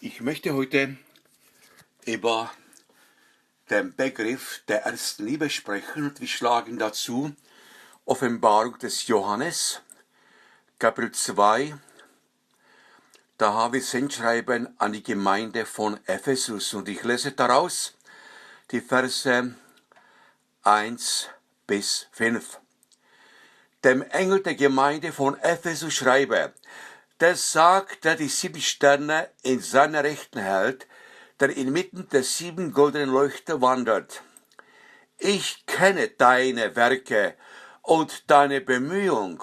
Ich möchte heute über den Begriff der ersten Liebe sprechen und wir schlagen dazu Offenbarung des Johannes, Kapitel 2. Da haben wir Sendschreiben an die Gemeinde von Ephesus und ich lese daraus die Verse 1 bis 5. Dem Engel der Gemeinde von Ephesus schreibe, der sagt, der die 7 Sterne in seiner Rechten hält, der inmitten der 7 goldenen Leuchter wandert. Ich kenne deine Werke und deine Bemühung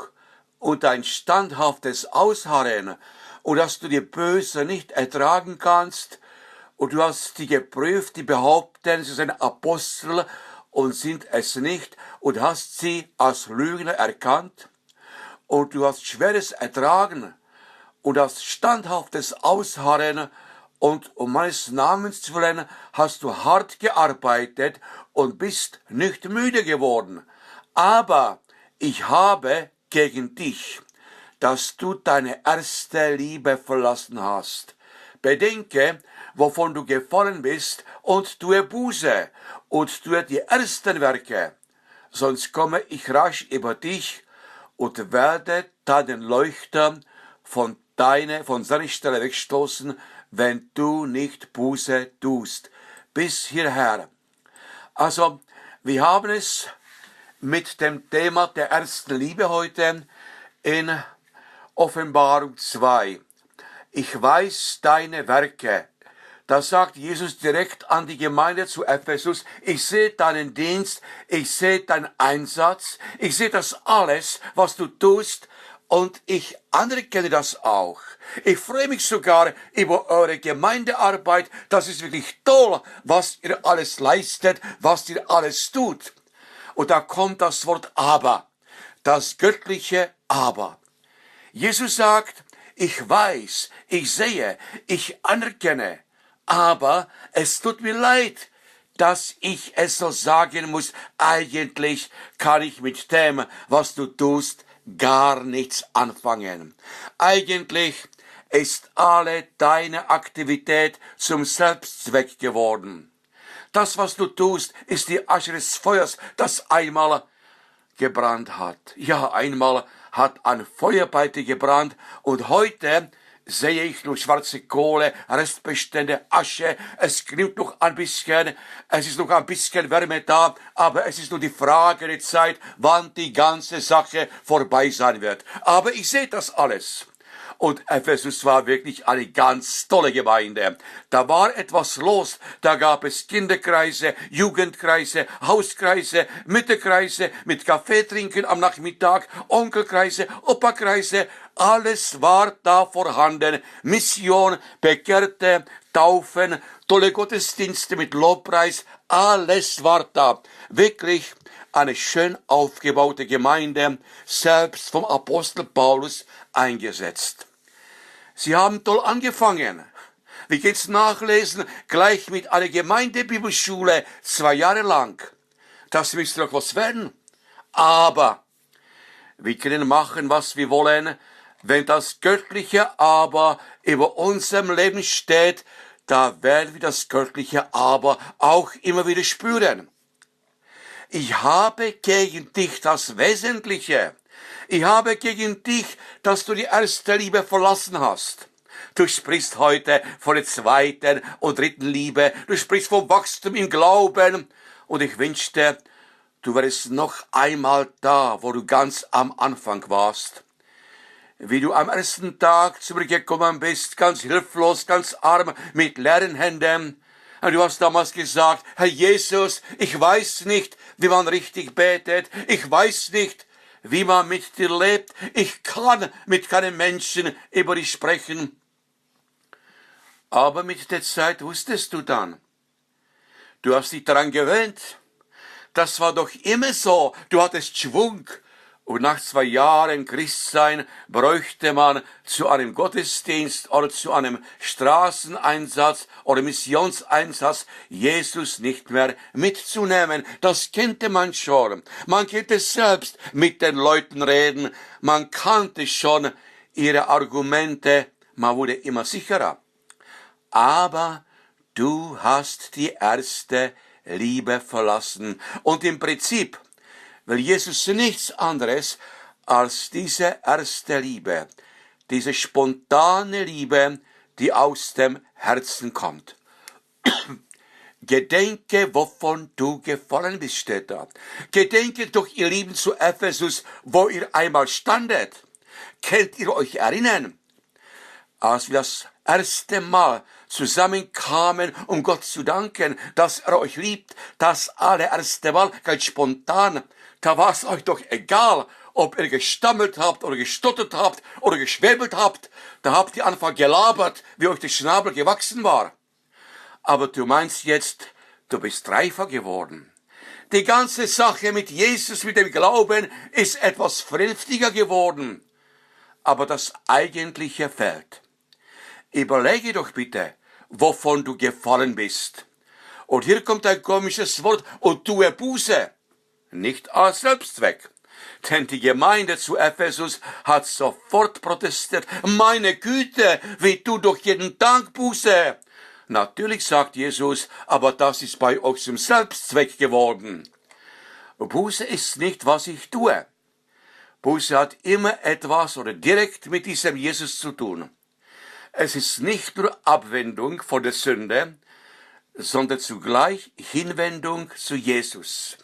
und dein standhaftes Ausharren und dass du die Böse nicht ertragen kannst und du hast die geprüft, die behaupten, sie sind Apostel und sind es nicht und hast sie als Lügner erkannt und du hast Schweres ertragen und hast standhaftes Ausharren und um meines Namens willen hast du hart gearbeitet und bist nicht müde geworden. Aber ich habe gegen dich, dass du deine erste Liebe verlassen hast. Bedenke, wovon du gefallen bist und tue Buße und tue die ersten Werke. Sonst komme ich rasch über dich und werde deinen Leuchter von seiner Stelle wegstoßen, wenn du nicht Buße tust. Bis hierher. Also, wir haben es mit dem Thema der ersten Liebe heute in Offenbarung 2. Ich weiß deine Werke. Da sagt Jesus direkt an die Gemeinde zu Ephesus, ich sehe deinen Dienst, ich sehe deinen Einsatz, ich sehe das alles, was du tust, und ich anerkenne das auch. Ich freue mich sogar über eure Gemeindearbeit. Das ist wirklich toll, was ihr alles leistet, was ihr alles tut. Und da kommt das Wort aber, das göttliche aber. Jesus sagt, ich weiß, ich sehe, ich anerkenne, aber es tut mir leid, dass ich es so sagen muss. Eigentlich kann ich mit dem, was du tust, gar nichts anfangen. Eigentlich ist alle deine Aktivität zum Selbstzweck geworden. Das, was du tust, ist die Asche des Feuers, das einmal gebrannt hat. Ja, einmal hat ein Feuer bei dir gebrannt und heute sehe ich nur schwarze Kohle, Restbestände, Asche, es glimmt noch ein bisschen, es ist noch ein bisschen Wärme da, aber es ist nur die Frage der Zeit, wann die ganze Sache vorbei sein wird. Aber ich sehe das alles. Und Ephesus war wirklich eine ganz tolle Gemeinde. Da war etwas los. Da gab es Kinderkreise, Jugendkreise, Hauskreise, Mütterkreise, mit Kaffee trinken am Nachmittag, Onkelkreise, Opakreise. Alles war da vorhanden. Mission, Bekehrte, Taufen, tolle Gottesdienste mit Lobpreis. Alles war da. Wirklich eine schön aufgebaute Gemeinde, selbst vom Apostel Paulus eingesetzt. Sie haben toll angefangen. Wir können es nachlesen, gleich mit einer Gemeindebibelschule 2 Jahre lang. Das müsste doch was werden. Aber wir können machen, was wir wollen. Wenn das göttliche Aber über unserem Leben steht, da werden wir das göttliche Aber auch immer wieder spüren. Ich habe gegen dich das Wesentliche. Ich habe gegen dich, dass du die erste Liebe verlassen hast. Du sprichst heute von der zweiten und dritten Liebe. Du sprichst vom Wachstum im Glauben. Und ich wünschte, du wärst noch einmal da, wo du ganz am Anfang warst. Wie du am ersten Tag zu mir gekommen bist, ganz hilflos, ganz arm, mit leeren Händen. Und du hast damals gesagt, Herr Jesus, ich weiß nicht, wie man richtig betet. Ich weiß nicht, wie man mit dir lebt. Ich kann mit keinem Menschen über dich sprechen. Aber mit der Zeit wusstest du dann. Du hast dich daran gewöhnt. Das war doch immer so. Du hattest Schwung. Und nach 2 Jahren Christsein bräuchte man zu einem Gottesdienst oder zu einem Straßeneinsatz oder Missionseinsatz Jesus nicht mehr mitzunehmen. Das kannte man schon. Man konnte selbst mit den Leuten reden. Man kannte schon ihre Argumente. Man wurde immer sicherer. aber du hast die erste Liebe verlassen. Und im Prinzip will Jesus nichts anderes als diese erste Liebe, diese spontane Liebe, die aus dem Herzen kommt. Gedenke, wovon du gefallen bist, steht da. Gedenke doch, ihr Lieben, zu Ephesus, wo ihr einmal standet. Könnt ihr euch erinnern, als wir das erste Mal zusammenkamen, um Gott zu danken, dass er euch liebt, das allererste Mal, ganz spontan, da war es euch doch egal, ob ihr gestammelt habt oder gestottert habt oder geschwäbelt habt, da habt ihr einfach gelabert, wie euch der Schnabel gewachsen war. Aber du meinst jetzt, du bist reifer geworden. Die ganze Sache mit Jesus, mit dem Glauben, ist etwas vernünftiger geworden. Aber das Eigentliche fehlt. Überlege doch bitte, wovon du gefallen bist. Und hier kommt ein komisches Wort, und tue Buße. Nicht als Selbstzweck. Denn die Gemeinde zu Ephesus hat sofort protestiert. Meine Güte, wie tu doch jeden Tag Buße. Natürlich, sagt Jesus, aber das ist bei euch zum Selbstzweck geworden. Buße ist nicht, was ich tue. Buße hat immer etwas oder direkt mit diesem Jesus zu tun. Es ist nicht nur Abwendung von der Sünde, sondern zugleich Hinwendung zu Jesus.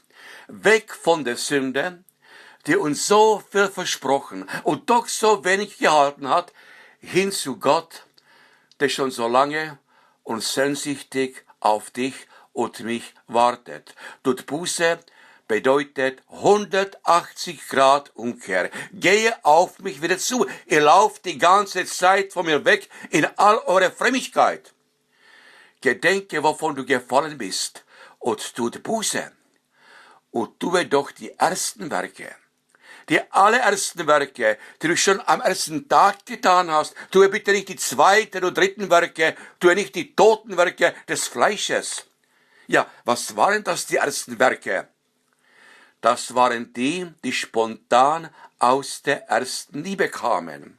Weg von der Sünde, die uns so viel versprochen und doch so wenig gehalten hat, hin zu Gott, der schon so lange und sehnsüchtig auf dich und mich wartet. Tut Buße bedeutet 180 Grad Umkehr. Gehe auf mich wieder zu. Ihr lauft die ganze Zeit von mir weg in all eure Frömmigkeit. Gedenke, wovon du gefallen bist, und tut Buße. Und tue doch die ersten Werke. Die allerersten Werke, die du schon am ersten Tag getan hast, tue bitte nicht die zweiten und dritten Werke, tue nicht die toten Werke des Fleisches. Ja, was waren das, die ersten Werke? Das waren die, die spontan aus der ersten Liebe kamen.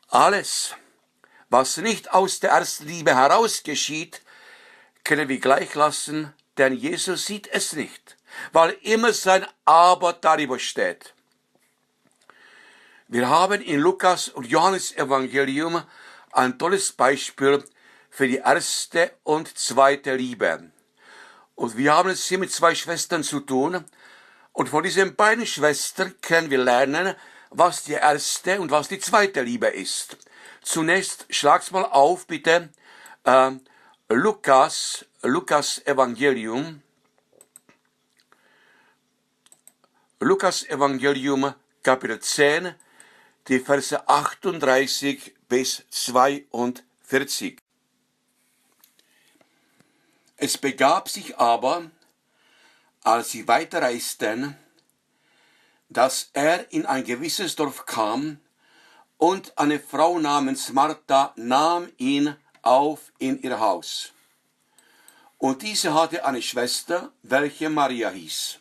Alles, was nicht aus der ersten Liebe heraus geschieht, können wir gleich lassen, denn Jesus sieht es nicht, weil immer sein Aber darüber steht. Wir haben in Lukas und Johannes Evangelium ein tolles Beispiel für die erste und zweite Liebe. Und wir haben es hier mit zwei Schwestern zu tun. Und von diesen beiden Schwestern können wir lernen, was die erste und was die zweite Liebe ist. Zunächst schlag's mal auf, bitte, Lukas Evangelium, Kapitel 10, die Verse 38 bis 42. Es begab sich aber, als sie weiterreisten, dass er in ein gewisses Dorf kam, und eine Frau namens Martha nahm ihn auf in ihr Haus. Und diese hatte eine Schwester, welche Maria hieß.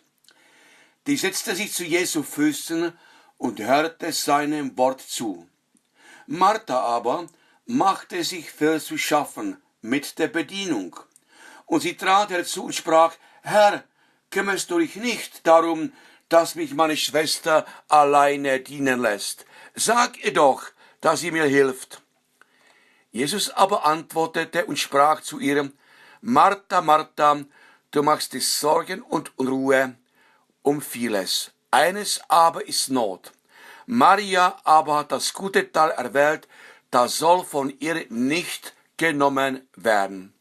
Die setzte sich zu Jesu Füßen und hörte seinem Wort zu. Martha aber machte sich viel zu schaffen mit der Bedienung. Und sie trat herzu und sprach: Herr, kümmerst du dich nicht darum, dass mich meine Schwester alleine dienen lässt? Sag ihr doch, dass sie mir hilft. Jesus aber antwortete und sprach zu ihr: Martha, Martha, du machst dir Sorgen und Unruhe um vieles. Eines aber ist Not. Maria aber hat das gute Teil erwählt, das soll von ihr nicht genommen werden.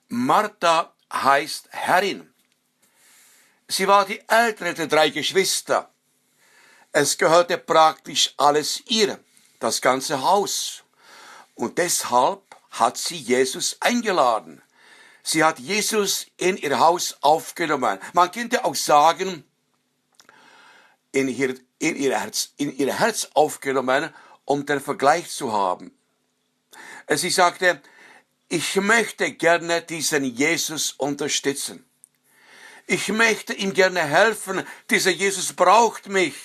Martha heißt Herrin. Sie war die ältere der drei Geschwister. Es gehörte praktisch alles ihr, das ganze Haus. Und deshalb hat sie Jesus eingeladen. Sie hat Jesus in ihr Haus aufgenommen. Man könnte auch sagen, in ihr Herz aufgenommen, um den Vergleich zu haben. Sie sagte: Ich möchte gerne diesen Jesus unterstützen. Ich möchte ihm gerne helfen. Dieser Jesus braucht mich.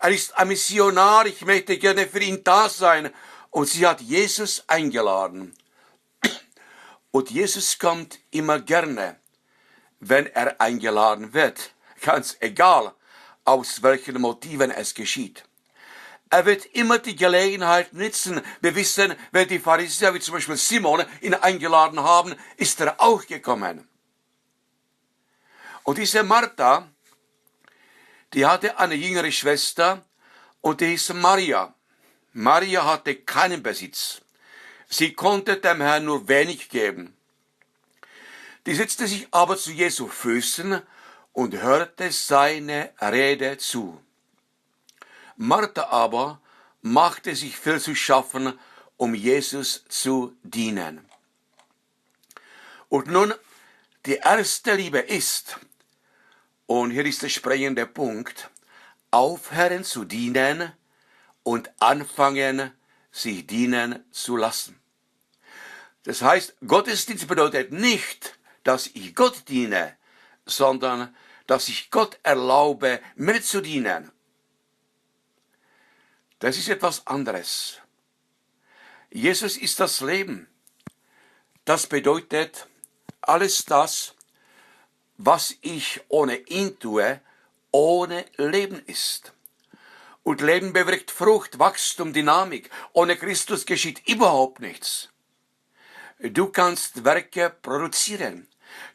Er ist ein Missionar. Ich möchte gerne für ihn da sein. Und sie hat Jesus eingeladen. Und Jesus kommt immer gerne, wenn er eingeladen wird. Ganz egal, aus welchen Motiven es geschieht. Er wird immer die Gelegenheit nutzen. Wir wissen, wenn die Pharisäer, wie zum Beispiel Simon, ihn eingeladen haben, ist er auch gekommen. Und diese Martha, die hatte eine jüngere Schwester und die hieß Maria. Maria hatte keinen Besitz. Sie konnte dem Herrn nur wenig geben. Die setzte sich aber zu Jesu Füßen und hörte seine Rede zu. Martha aber machte sich viel zu schaffen, um Jesus zu dienen. Und nun, die erste Liebe ist, und hier ist der springende Punkt, aufhören zu dienen und anfangen, sich dienen zu lassen. Das heißt, Gottesdienst bedeutet nicht, dass ich Gott diene, sondern dass ich Gott erlaube, mir zu dienen. Das ist etwas anderes. Jesus ist das Leben. Das bedeutet, alles das, was ich ohne ihn tue, ohne Leben ist. Und Leben bewirkt Frucht, Wachstum, Dynamik. Ohne Christus geschieht überhaupt nichts. Du kannst Werke produzieren.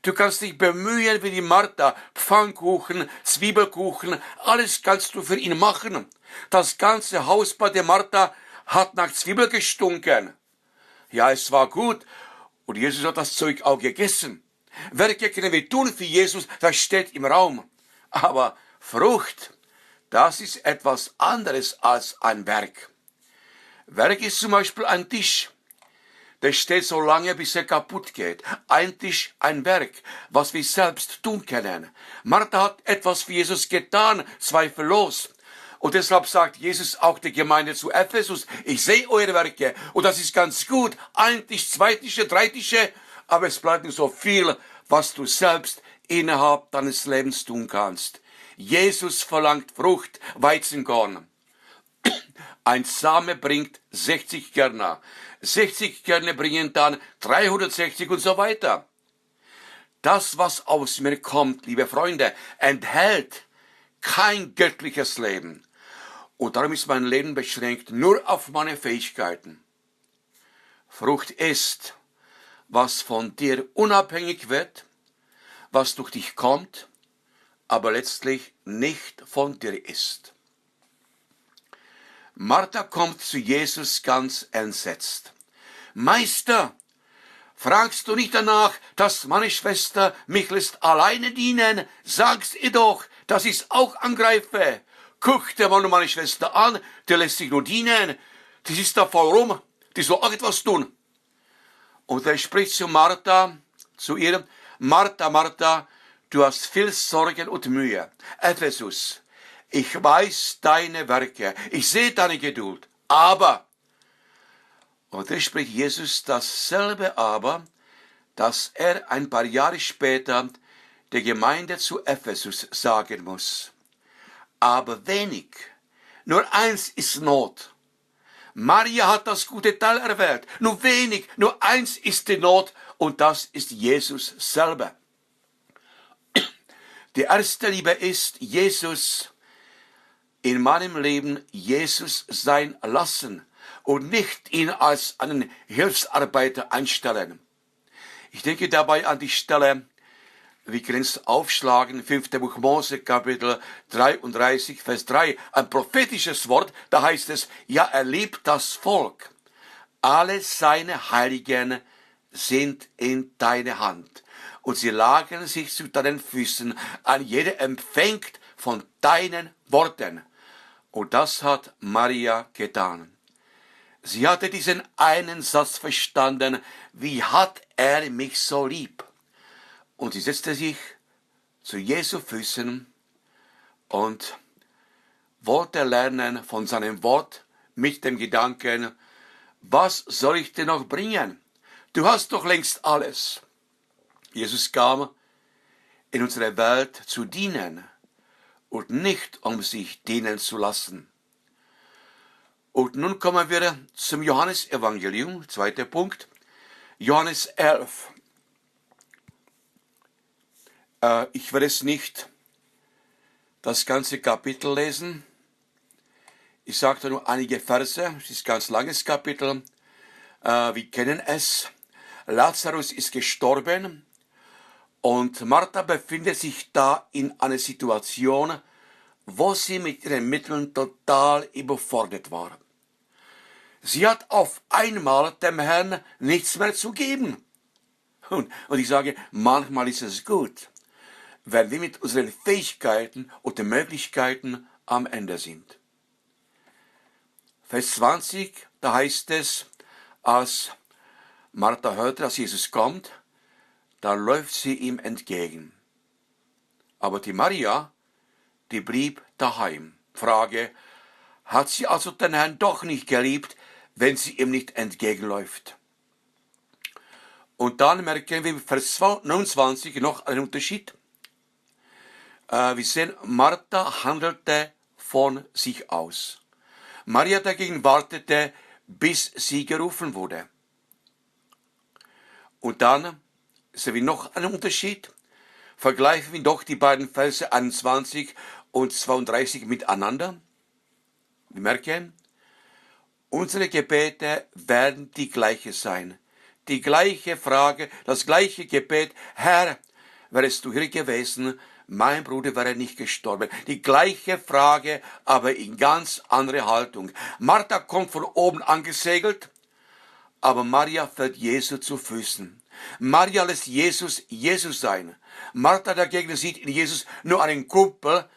Du kannst dich bemühen wie die Martha, Pfannkuchen, Zwiebelkuchen, alles kannst du für ihn machen. Das ganze Haus bei der Martha hat nach Zwiebel gestunken. Ja, es war gut und Jesus hat das Zeug auch gegessen. Werke können wir tun für Jesus, das steht im Raum. Aber Frucht, das ist etwas anderes als ein Werk. Werk ist zum Beispiel ein Tisch. Der steht so lange, bis er kaputt geht. Ein Tisch, ein Werk, was wir selbst tun können. Martha hat etwas für Jesus getan, zweifellos. Und deshalb sagt Jesus auch der Gemeinde zu Ephesus, ich sehe eure Werke und das ist ganz gut. Ein Tisch, zwei Tische, drei Tische, aber es bleibt nicht so viel, was du selbst innerhalb deines Lebens tun kannst. Jesus verlangt Frucht, Weizenkorn. Ein Same bringt 60 Körner. 60 Körner bringen dann 360 und so weiter. Das, was aus mir kommt, liebe Freunde, enthält kein göttliches Leben. Und darum ist mein Leben beschränkt nur auf meine Fähigkeiten. Frucht ist, was von dir unabhängig wird, was durch dich kommt, aber letztlich nicht von dir ist. Martha kommt zu Jesus ganz entsetzt. Meister, fragst du nicht danach, dass meine Schwester mich lässt alleine dienen? Sagst ihr doch, dass ich auch angreife. Guck dir mal meine Schwester an, die lässt sich nur dienen. Die ist da voll rum, die soll auch etwas tun. Und er spricht zu ihr, Martha, Martha, du hast viel Sorgen und Mühe. Ephesus, ich weiß deine Werke, ich sehe deine Geduld, aber, und da spricht Jesus dasselbe aber, dass er ein paar Jahre später der Gemeinde zu Ephesus sagen muss. Aber wenig, nur eins ist Not. Maria hat das gute Teil erwählt, nur wenig, nur eins ist die Not und das ist Jesus selber. Die erste Liebe ist Jesus in meinem Leben Jesus sein lassen und nicht ihn als einen Hilfsarbeiter einstellen. Ich denke dabei an die Stelle, wir können es aufschlagen, 5. Buch Mose, Kapitel 33, Vers 3, ein prophetisches Wort, da heißt es, ja, er liebt das Volk. Alle seine Heiligen sind in deine Hand und sie lagen sich zu deinen Füßen, ein jeder empfängt von deinen Worten. Und das hat Maria getan. Sie hatte diesen einen Satz verstanden, wie hat er mich so lieb? Und sie setzte sich zu Jesu Füßen und wollte lernen von seinem Wort mit dem Gedanken, was soll ich dir noch bringen? Du hast doch längst alles. Jesus kam in unsere Welt zu dienen und nicht um sich dienen zu lassen. Und nun kommen wir zum Johannesevangelium, zweiter Punkt, Johannes 11. Ich werde es nicht das ganze Kapitel lesen. Ich sage nur einige Verse, es ist ein ganz langes Kapitel. Wir kennen es. Lazarus ist gestorben und Martha befindet sich da in einer Situation, wo sie mit ihren Mitteln total überfordert war. Sie hat auf einmal dem Herrn nichts mehr zu geben. Und ich sage, manchmal ist es gut, wenn wir mit unseren Fähigkeiten und den Möglichkeiten am Ende sind. Vers 20, da heißt es, als Martha hörte, dass Jesus kommt, da läuft sie ihm entgegen. Aber die Maria, die blieb daheim. Frage, hat sie also den Herrn doch nicht geliebt, wenn sie ihm nicht entgegenläuft? Und dann merken wir in Vers 29 noch einen Unterschied. Wir sehen, Martha handelte von sich aus. Maria dagegen wartete, bis sie gerufen wurde. Und dann sehen wir noch einen Unterschied. Vergleichen wir doch die beiden Verse 21 und 32 miteinander. Wir merken, unsere Gebete werden die gleiche sein. Die gleiche Frage, das gleiche Gebet. Herr, wärest du hier gewesen, mein Bruder wäre nicht gestorben. Die gleiche Frage, aber in ganz andere Haltung. Martha kommt von oben angesegelt, aber Maria fällt Jesu zu Füßen. Maria lässt Jesus Jesus sein. Martha dagegen sieht in Jesus nur einen Kumpel,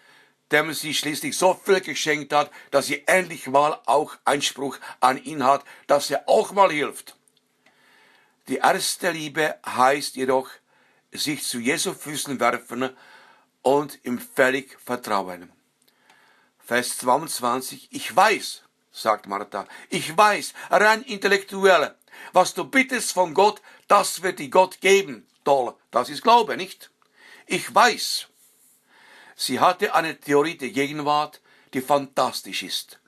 dem sie schließlich so viel geschenkt hat, dass sie endlich mal auch Anspruch an ihn hat, dass er auch mal hilft. Die erste Liebe heißt jedoch, sich zu Jesu Füßen werfen und ihm völlig vertrauen. Vers 22, ich weiß, sagt Martha, ich weiß, rein intellektuell, was du bittest von Gott, das wird dir Gott geben. Toll, das ist Glaube, nicht? Ich weiß. Sie hatte eine Theorie der Gegenwart, die fantastisch ist.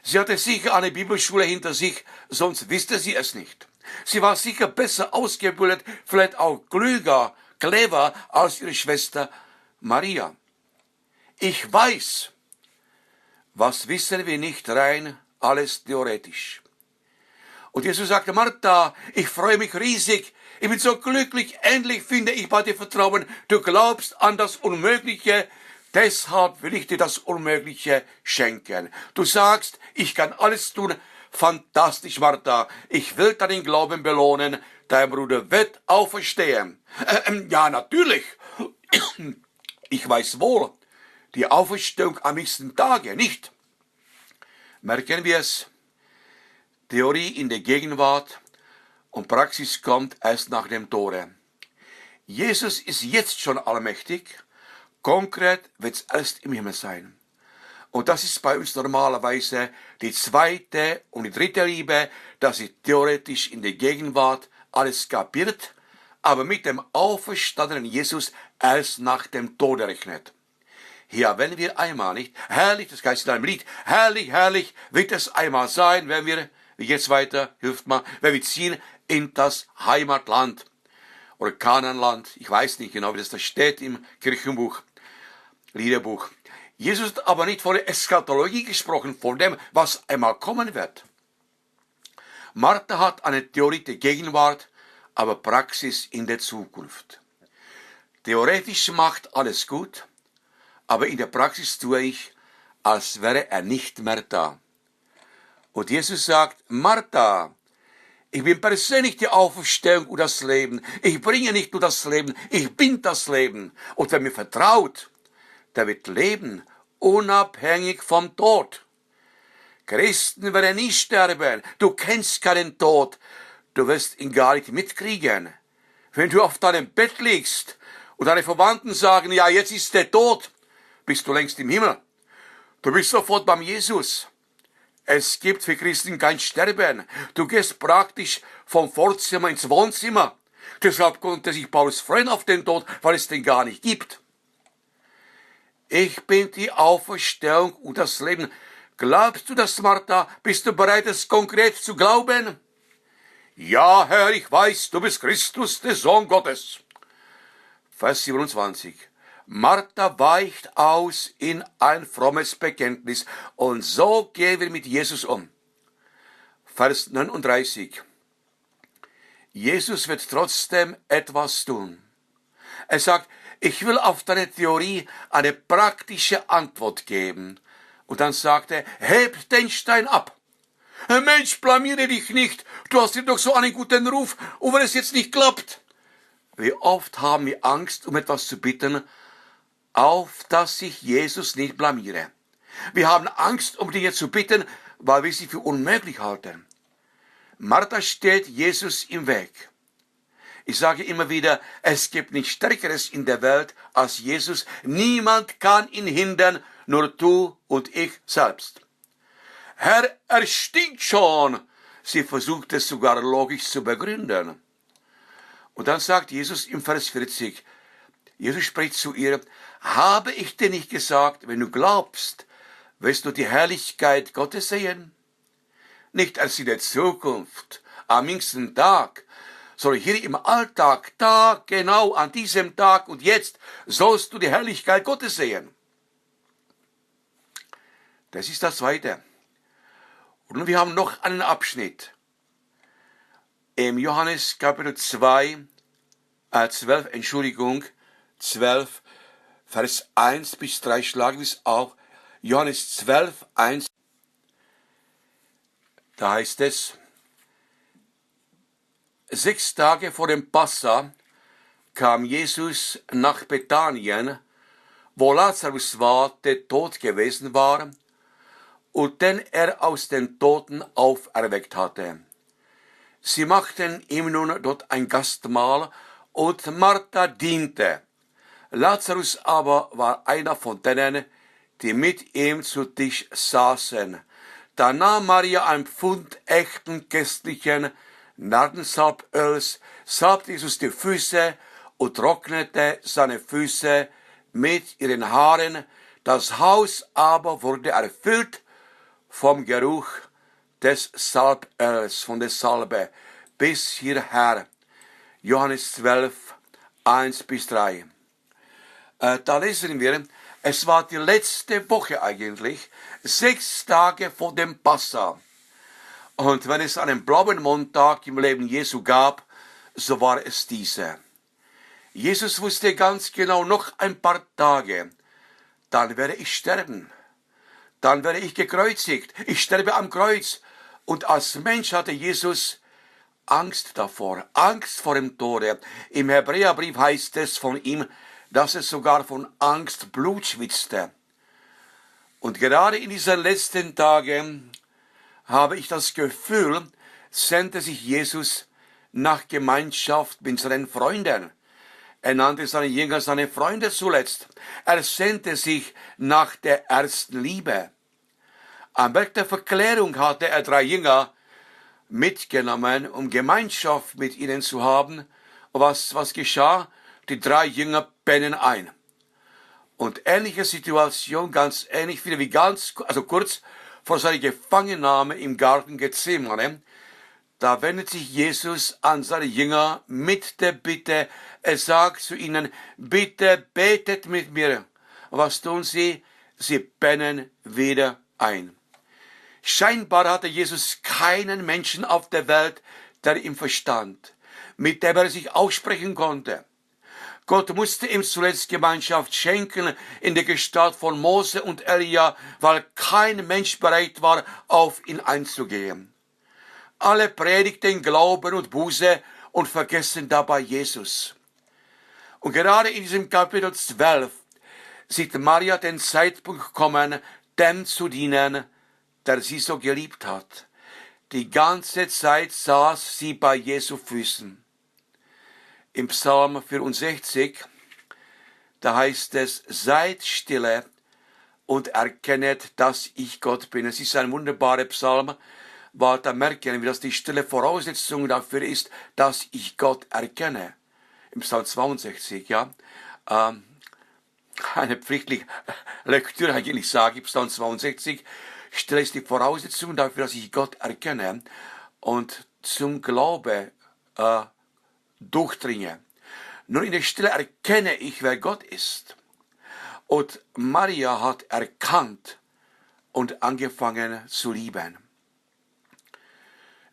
Sie hatte sicher eine Bibelschule hinter sich, sonst wüsste sie es nicht. Sie war sicher besser ausgebildet, vielleicht auch klüger, clever als ihre Schwester Maria. Ich weiß. Was wissen wir nicht rein? Alles theoretisch. Und Jesus sagte, Martha, ich freue mich riesig. Ich bin so glücklich. Endlich finde ich bei dir Vertrauen. Du glaubst an das Unmögliche. Deshalb will ich dir das Unmögliche schenken. Du sagst, ich kann alles tun. Fantastisch, Martha. Ich will deinen Glauben belohnen. Dein Bruder wird auferstehen. Ja, natürlich. Ich weiß wohl, die Auferstehung am nächsten Tage, nicht? Merken wir es? Theorie in der Gegenwart und Praxis kommt erst nach dem Tode. Jesus ist jetzt schon allmächtig, konkret wird es erst im Himmel sein. Und das ist bei uns normalerweise die zweite und die dritte Liebe, dass sie theoretisch in der Gegenwart alles kapiert, aber mit dem auferstandenen Jesus erst nach dem Tode rechnet. Hier, wenn wir einmal nicht, herrlich, das heißt in einem Lied, herrlich, herrlich wird es einmal sein, wenn wir, wie geht's weiter, hilft mal, wenn wir ziehen in das Heimatland oder Kanaanland, ich weiß nicht genau, wie das da steht im Kirchenbuch, Liederbuch. Jesus hat aber nicht von der Eschatologie gesprochen, von dem, was einmal kommen wird. Martha hat eine Theorie der Gegenwart, aber Praxis in der Zukunft. Theoretisch macht alles gut, aber in der Praxis tue ich, als wäre er nicht mehr da. Und Jesus sagt, Martha, ich bin persönlich die Auferstehung und das Leben. Ich bringe nicht nur das Leben, ich bin das Leben. Und wer mir vertraut, der wird leben, unabhängig vom Tod. Christen werden nie sterben. Du kennst keinen Tod. Du wirst ihn gar nicht mitkriegen. Wenn du auf deinem Bett liegst und deine Verwandten sagen, ja, jetzt ist der Tod, bist du längst im Himmel. Du bist sofort beim Jesus. Es gibt für Christen kein Sterben. Du gehst praktisch vom Vorzimmer ins Wohnzimmer. Deshalb konnte sich Paulus freuen auf den Tod, weil es den gar nicht gibt. Ich bin die Auferstehung und das Leben. Glaubst du das, Martha? Bist du bereit, es konkret zu glauben? Ja, Herr, ich weiß, du bist Christus, der Sohn Gottes. Vers 27. Martha weicht aus in ein frommes Bekenntnis und so gehen wir mit Jesus um. Vers 39. Jesus wird trotzdem etwas tun. Er sagt, ich will auf deine Theorie eine praktische Antwort geben. Und dann sagt er, hebt den Stein ab. Mensch, blamiere dich nicht, du hast dir doch so einen guten Ruf, und wenn es jetzt nicht klappt. Wie oft haben wir Angst, um etwas zu bitten, auf dass sich Jesus nicht blamiere. Wir haben Angst, um Dinge zu bitten, weil wir sie für unmöglich halten. Martha steht Jesus im Weg. Ich sage immer wieder, es gibt nichts Stärkeres in der Welt als Jesus. Niemand kann ihn hindern, nur du und ich selbst. Herr, er stinkt schon. Sie versucht es sogar logisch zu begründen. Und dann sagt Jesus im Vers 40, Jesus spricht zu ihr, habe ich dir nicht gesagt, wenn du glaubst, wirst du die Herrlichkeit Gottes sehen? Nicht erst in der Zukunft, am jüngsten Tag, sondern hier im Alltag, da genau an diesem Tag und jetzt sollst du die Herrlichkeit Gottes sehen. Das ist das Zweite. Und wir haben noch einen Abschnitt. Im Johannes Kapitel 12, Vers 1 bis 3, schlagen wir es auf. Johannes 12, 1. Da heißt es, 6 Tage vor dem Passa kam Jesus nach Bethanien, wo Lazarus war, der tot gewesen war, und den er aus den Toten auferweckt hatte. Sie machten ihm nun dort ein Gastmahl, und Martha diente. Lazarus aber war einer von denen, die mit ihm zu Tisch saßen. Da nahm Maria ein Pfund echten köstlichen Nardensalböls, salbte Jesus die Füße und trocknete seine Füße mit ihren Haaren. Das Haus aber wurde erfüllt vom Geruch des Salböls, von der Salbe, bis hierher. Johannes 12, 1 bis 3. Da lesen wir, es war die letzte Woche eigentlich, 6 Tage vor dem Passa. Und wenn es einen blauen Montag im Leben Jesu gab, so war es diese. Jesus wusste ganz genau, noch ein paar Tage, dann werde ich sterben. Dann werde ich gekreuzigt. Ich sterbe am Kreuz. Und als Mensch hatte Jesus Angst davor, Angst vor dem Tode. Im Hebräerbrief heißt es von ihm, dass er sogar von Angst Blut schwitzte. Und gerade in diesen letzten Tagen habe ich das Gefühl, sehnte sich Jesus nach Gemeinschaft mit seinen Freunden. Er nannte seine Jünger seine Freunde zuletzt. Er sehnte sich nach der ersten Liebe. Am Berg der Verklärung hatte er 3 Jünger mitgenommen, um Gemeinschaft mit ihnen zu haben. Und was geschah? Die 3 Jünger pennen ein. Und ähnliche Situation, ganz ähnlich wie kurz vor seiner Gefangennahme im Garten Gethsemane, da wendet sich Jesus an seine Jünger mit der Bitte, er sagt zu ihnen, bitte betet mit mir. Was tun sie? Sie pennen wieder ein. Scheinbar hatte Jesus keinen Menschen auf der Welt, der ihm verstand, mit dem er sich aussprechen konnte. Gott musste ihm zuletzt Gemeinschaft schenken in der Gestalt von Mose und Elia, weil kein Mensch bereit war, auf ihn einzugehen. Alle predigten Glauben und Buße und vergessen dabei Jesus. Und gerade in diesem Kapitel 12 sieht Maria den Zeitpunkt kommen, dem zu dienen, der sie so geliebt hat. Die ganze Zeit saß sie bei Jesu Füßen. Im Psalm 64, da heißt es, seid stille und erkennet, dass ich Gott bin. Es ist ein wunderbarer Psalm, weil da merken wir, dass die stille Voraussetzung dafür ist, dass ich Gott erkenne. Im Psalm 62, ja. Eine pflichtliche Lektüre eigentlich sage ich, Psalm 62. Stille ist die Voraussetzung dafür, dass ich Gott erkenne und zum Glaube durchdringe. Nur in der Stille erkenne ich, wer Gott ist. Und Maria hat erkannt und angefangen zu lieben.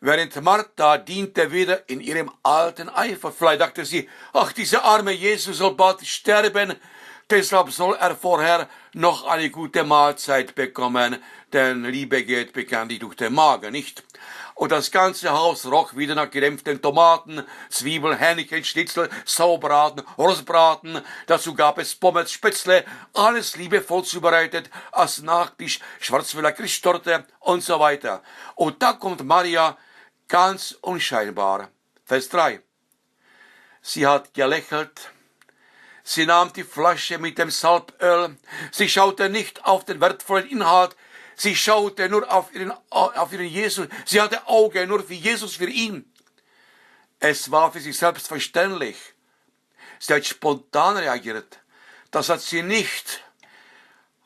Während Martha diente wieder in ihrem alten Eifer. Vielleicht dachte sie, ach, dieser arme Jesus soll bald sterben, deshalb soll er vorher noch eine gute Mahlzeit bekommen, denn Liebe geht bekanntlich durch den Magen, nicht? Und das ganze Haus roch wieder nach gedämpften Tomaten, Zwiebeln, Hähnchen, Schnitzel, Sauerbraten, Rostbraten. Dazu gab es Pommes, Spätzle, alles liebevoll zubereitet, als Nachtisch, Schwarzwälder Christtorte und so weiter. Und da kommt Maria ganz unscheinbar. Vers 3. Sie hat gelächelt. Sie nahm die Flasche mit dem Salböl. Sie schaute nicht auf den wertvollen Inhalt. Sie schaute nur auf ihren Jesus. Sie hatte Augen nur für Jesus, für ihn. Es war für sie selbstverständlich. Sie hat spontan reagiert. Das hat sie nicht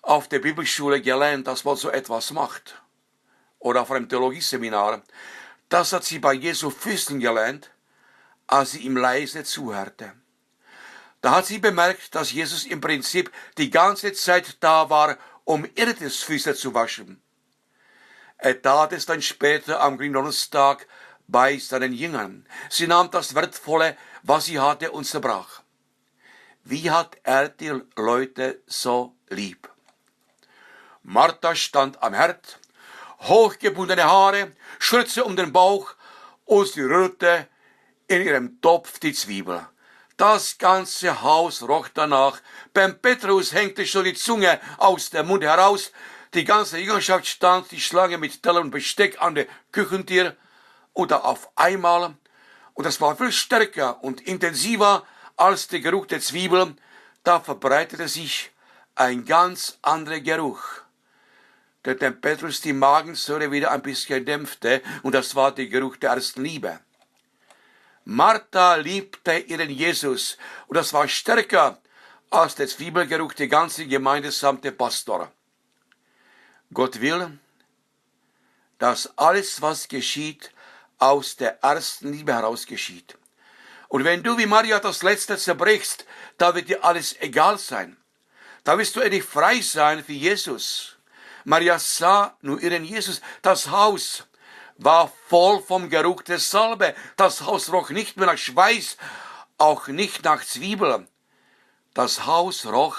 auf der Bibelschule gelernt, dass man so etwas macht. Oder auf einem Theologieseminar. Das hat sie bei Jesu Füßen gelernt, als sie ihm leise zuhörte. Da hat sie bemerkt, dass Jesus im Prinzip die ganze Zeit da war, um Irdis Füße zu waschen. Er tat es dann später am Gründonnerstag bei seinen Jüngern. Sie nahm das Wertvolle, was sie hatte, und zerbrach. Wie hat er die Leute so lieb? Martha stand am Herd, hochgebundene Haare, Schürze um den Bauch, und sie rührte in ihrem Topf die Zwiebel. Das ganze Haus roch danach. Beim Petrus hängte schon die Zunge aus dem Mund heraus. Die ganze Jüngerschaft stand die Schlange mit Teller und Besteck an der Küchentür. Und da auf einmal, und das war viel stärker und intensiver als der Geruch der Zwiebeln, da verbreitete sich ein ganz anderer Geruch, der dem Petrus die Magensäure wieder ein bisschen dämpfte. Und das war der Geruch der ersten Liebe. Martha liebte ihren Jesus, und das war stärker als der Zwiebelgeruch der ganzen Gemeinde samt dem Pastor. Gott will, dass alles, was geschieht, aus der ersten Liebe heraus geschieht. Und wenn du wie Maria das Letzte zerbrichst, da wird dir alles egal sein. Da wirst du endlich frei sein für Jesus. Maria sah nur ihren Jesus, das Haus war voll vom Geruch der Salbe. Das Haus roch nicht mehr nach Schweiß, auch nicht nach Zwiebeln. Das Haus roch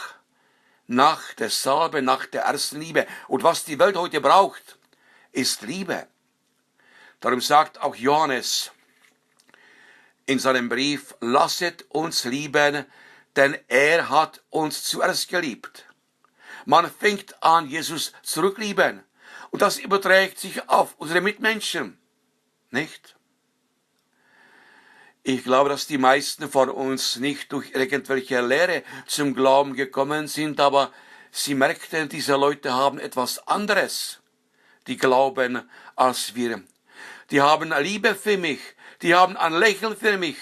nach der Salbe, nach der ersten Liebe. Und was die Welt heute braucht, ist Liebe. Darum sagt auch Johannes in seinem Brief, lasset uns lieben, denn er hat uns zuerst geliebt. Man fängt an, Jesus zurücklieben. Und das überträgt sich auf unsere Mitmenschen, nicht? Ich glaube, dass die meisten von uns nicht durch irgendwelche Lehre zum Glauben gekommen sind, aber sie merkten, diese Leute haben etwas anderes, die glauben, als wir. Die haben Liebe für mich, die haben ein Lächeln für mich.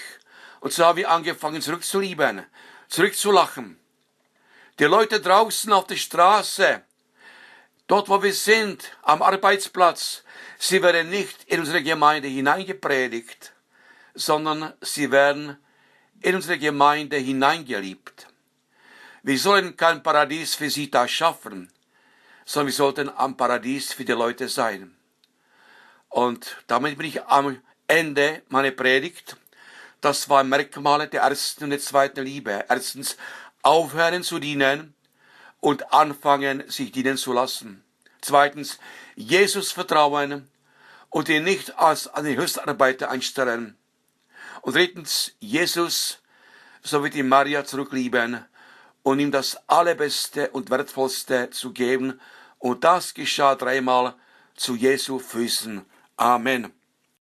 Und so haben wir angefangen, zurückzulieben, zurückzulachen. Die Leute draußen auf der Straße, dort, wo wir sind, am Arbeitsplatz, sie werden nicht in unsere Gemeinde hineingepredigt, sondern sie werden in unsere Gemeinde hineingeliebt. Wir sollen kein Paradies für sie da schaffen, sondern wir sollten am Paradies für die Leute sein. Und damit bin ich am Ende meiner Predigt. Das waren Merkmale der ersten und der zweiten Liebe. Erstens, aufhören zu dienen und anfangen, sich dienen zu lassen. Zweitens, Jesus vertrauen und ihn nicht als einen Höchstarbeiter einstellen. Und drittens, Jesus, so wie die Maria, zurücklieben und ihm das Allerbeste und Wertvollste zu geben. Und das geschah dreimal zu Jesu Füßen. Amen.